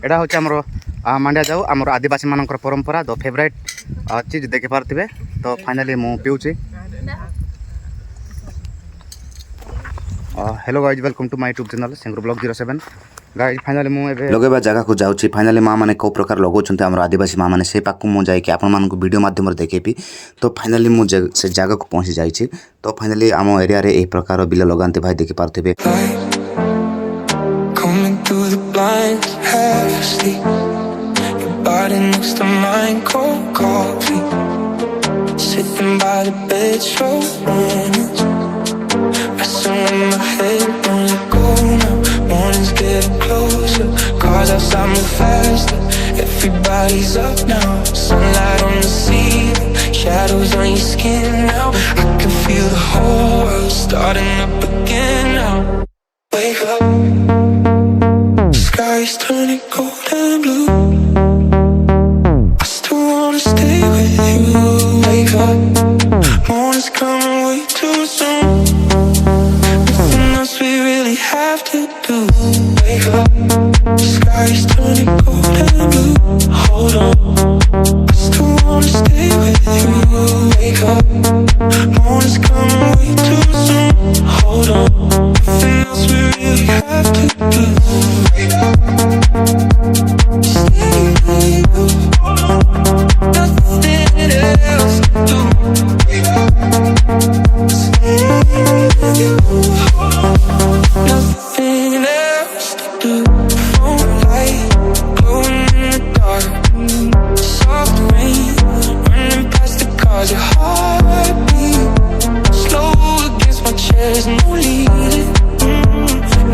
एटा हूँ आमर मांडिया जाऊ आमर आदिवासी मानकर परंपरा द फेवरेट चीज देखि पार्थिबे। तो फाइनली मु पिउची। Hello guys welcome to my YouTube channel singer blog 07 guys finally मु एबे लगेबा जगह को जाउची। फाइनली माँ माने को प्रकार लगौछन्ते हमर आदिवासी माँ माने से पाकु मु जाई कि आपन मान को वीडियो माध्यम रे देखेबी। तो फाइनली मु से जगह को पहुंची जाईची। तो फाइनली आम एरिया रे ए प्रकार बिल लगान्ते भाई देखि पार्थिबे। Sitting by the bed, so honest. Messing with my head, don't let go now. Mornings getting closer, cars outside move faster. Everybody's up now, sunlight on the ceiling, shadows on your skin now. I can feel the whole world starting up again now. Wake up, sky's turning cold and blue. I still wanna stay with you. Wake up, morning's coming way too soon. Nothing else we really have to do. Wake up, sky's turning cold and blue. Hold on, I still wanna stay with you. Wake up, morning's coming way too soon. Hold on, nothing else we really have to do. Wake up, stay with you. Hold on, nothing else to do. Wake up, stay with you. Hold on, nothing else to do. Phone light glowing in the dark, soft rain running past the cars. Your heartbeat slow against my chest, no leading.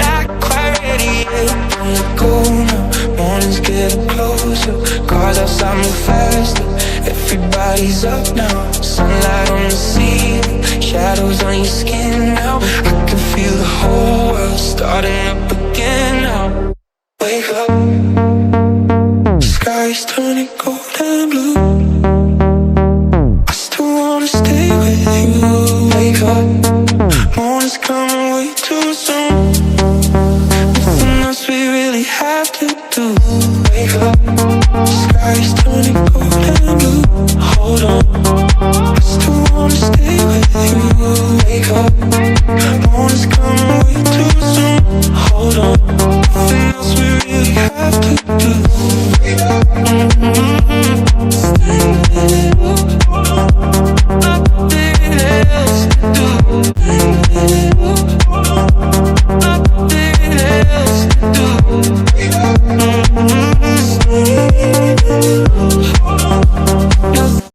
Not quite ready yet, don't let go now. Morning's getting closer, cars outside move faster. Everybody's up now, sunlight on the ceiling, shadows on your skin now. I can feel the whole world starting up again now. Wake up, sky's turning cold and blue. I still wanna stay with you. Wake up, morning's coming way too soon. Nothing else we really have to do. Wake up, sky's turning cold and blue. Hold on,